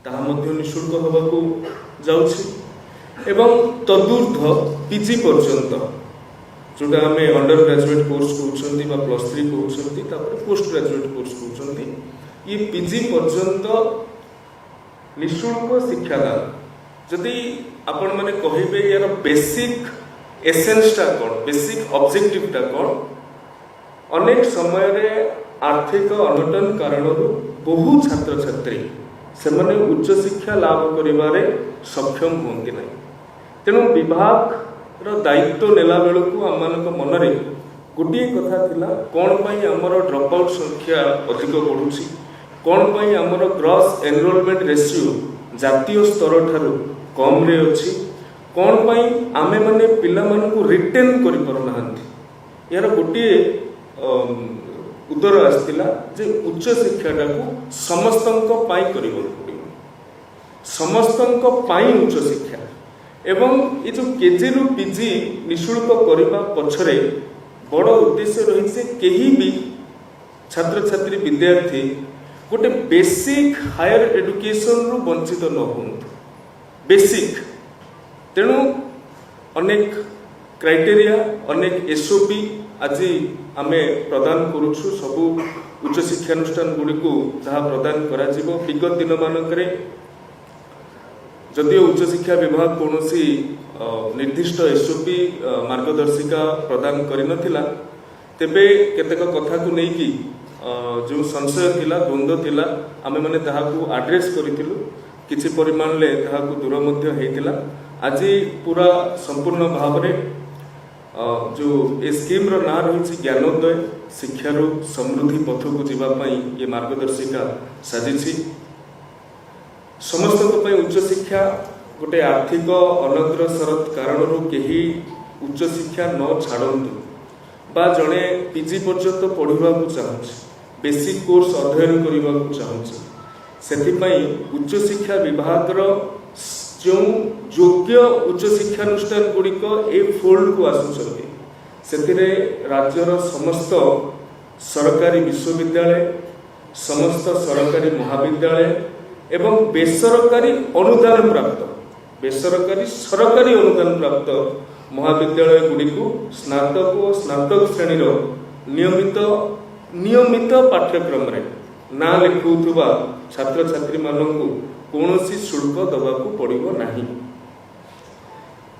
ତାହା ମଧ୍ୟ ନିଃଶୁଳ୍କ ହେବାକୁ ଯାଉଛି ଏବଂ ତଦୁର୍ଦ୍ଧ ପିଜି ପର୍ଯ୍ୟନ୍ତ जोटा आम अंडर ग्रेजुएट कोर्स कहते हैं +3 कहते हैं पोस्ट ग्रेजुएट कोर्स कहते ये पीजी पर्यंत निःशुल्क शिक्षादान जदि आपण मैंने कहे यार बेसिक एसेंसटा कौन बेसिक ऑब्जेक्टिवटा कौन अनेक समय रे आर्थिक अनटन कारण बहु छात्र छात्री से उच्च शिक्षा लाभ करिबारे सक्षम होंगे नहीं तेणु विभाग दायित्व नेला बेलू आम मनरे गोटे कथा थिला कौन पाई आमर ड्रॉप आउट संख्या अधिक बढ़ुची कौन पाई आमर ग्रॉस एनरोलमेंट रेशियो जातीय स्तर ठारू कम रे अछि कौन पाई आमे माने पिला मानकु रिटेन करि परना हंती यार गोटे उत्तर आस्तिला जे उच्च शिक्षाटा को समस्तंक पाई करिबो पड़िबो समस्तंक पाई उच्च शिक्षा एवं ये जो केजी रु पीजी निःशुल्क करने पछरे बड़ उद्देश्य रही कहीं भी छात्र छात्री विद्यार्थी गोटे बेसिक हायर एडुकेशन रु वंचित न हो बेसिक तेणु अनेक क्राइटेरिया अनेक एसओपी आज आमे प्रदान करुछु सबु उच्च शिक्षानुष्ठान गुड़ी को जहाँ प्रदान करा जिवो विगत दिन मानकरे जदिव उच्च शिक्षा विभाग कौन निर्दिष्ट एसओपी मार्गदर्शिका प्रदान करनथिला तेबे केतेक कथा को लेकिन जो संशय थिला द्वंद्व थिला आमे माने ताहाकू आड्रेस करिथिलु किछि परिमाण ले ताहाकू दूर मध्य हेतिला आज पूरा संपूर्ण भाव रे जो ए स्कीम रो ना रही ज्ञानोदय शिक्षारू समृद्धि पथ को जीवा पई ये मार्गदर्शिका साजिछि समस्त उच्च शिक्षा गोटे आर्थिक अनग्रसर कारण कहीं उच्च शिक्षा न छाड़तु बा जड़े पीजी पर्यंत पढ़ा चाहूँ बेसिक कोर्स अध्ययन करने को चाहूँ से उच्च शिक्षा विभाग जो योग्य उच्च शिक्षानुष्ठान गुड़िक ए फोल्ड को आसुच्चे राज्यर समस्त सरकारी विश्वविद्यालय समस्त सरकारी महाविद्यालय एवं बेसरकारी अनुदान प्राप्त बेसरकारी सरकारी अनुदान प्राप्त महाविद्यालय गुड़ी को स्नातक और स्नातक श्रेणी नियमित पाठ्यक्रम रे ना लिखुवा छात्र छात्री मानू कौन शुल्क दबाकू पड़ो ना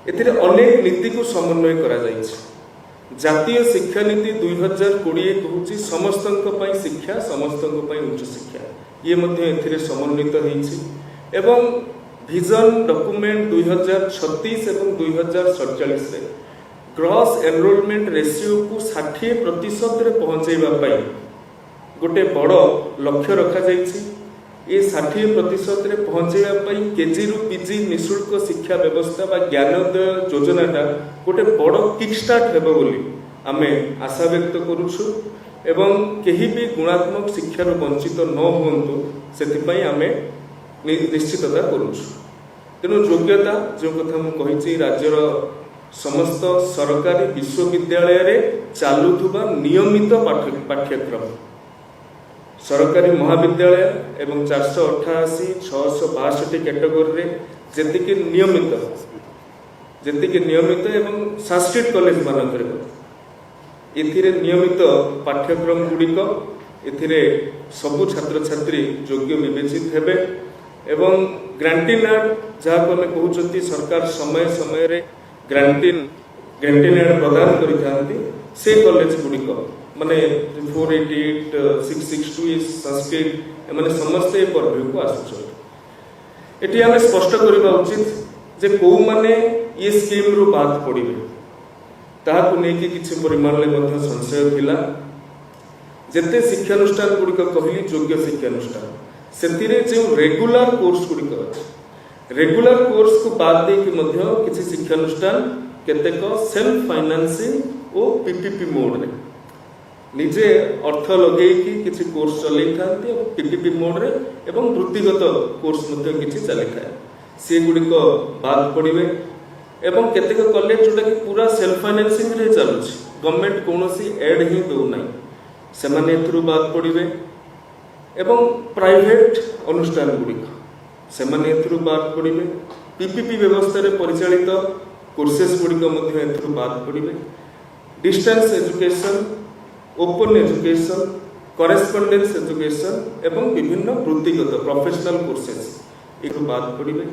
एथिरे अनेक नीति को समन्वय करा जायछि जातीय शिक्षा नीति 2020 कहूँ समस्तंक पई शिक्षा समस्तंक पई उच्च शिक्षा ये मध्य एथिरे समन्वित होइछि एवं विजन डॉक्यूमेंट 2036 एवं 2047 रे ग्रॉस एनरोलमेंट रेशियो को 60% रे पहुंचैबा पई गोटे बड़ लक्ष्य रखा जाइछि ये 60% रे पहुंचैबा पई केजी रु पीजी निःशुल्क शिक्षा व्यवस्था बा ज्ञानोदय योजनाटा गोटे बड़ किक स्टार्ट हेबो बोली आमे आशा व्यक्त करूछु एवं कहीं भी गुणात्मक शिक्षार वंचित न होंतु से आम निश्चितता करुछु तेणु योग्यता जो कथा मुझे राज्यर समस्त सरकारी विश्वविद्यालय रे चालुथुबा नियमित पाठ्यक्रम सरकारी महाविद्यालय एवं 488 662 कैटेगोरी जेतिके नियमित एवं संस्कृत कॉलेज मानक एथिरे नियमित पाठ्यक्रम गुड़िक एथिरे सबु छात्र छात्री योग्य विवेचित हेबे एवं ग्रांटिन एड जहाँ को हमें कहते सरकार समय समय रे ग्रांटिन एड प्रदान करिथांती से कॉलेज गुड़िक माने 488 662 संस्कृत माने समस्त पर्व को आसुछन एटी हमें स्पष्ट करबा उचित जे को माने ये स्कीम रु बात पड़िबे ताहाकु नेकी किछि परिमाण ले मध्य संशय थिला जेते शिक्षानुष्ठान गुड़िक कहली योग्य शिक्षानुष्ठान सेतिरे जो रेगुलर कोर्स गुड़िक अछि रेगुलर कोर्स को बाद दे कि मध्य किछि शिक्षानुष्ठान केतेक सेल्फ फाइनेंसिंग और पीपीपी मोड रे निजे अर्थ लगे कि किछि कोर्स चलै थांती और पीपीपी मोड रे एवं वृत्तिगत कोर्स मध्य किछि चलै थाए से गुड़िक बाद पड़िबे एवं केतेक कॉलेज जोटा कि पूरा सेल्फ फाइनेंसिंग रे चलुछि गवर्नमेंट कोनोसी एड ही दो नाही सेमाने थ्रू बाद पड़िबे एवं प्राइवेट अनुष्ठान गुड़िक ସେମାନେ ଏଥିରୁ ବାଦ ପଡ଼ିବେ। ପିପିପି ବ୍ୟବସ୍ଥାରେ ପରିଚାଳିତ କୋର୍सेस ଗୁଡ଼ିକ ମଧ୍ୟ ଏଥିରୁ ବାଦ ପଡ଼ିବେ। Distance education, open education, correspondence education एवं विभिन्न वृत्तिगत प्रोफेशनल कोर्सेस एक बात पड़े।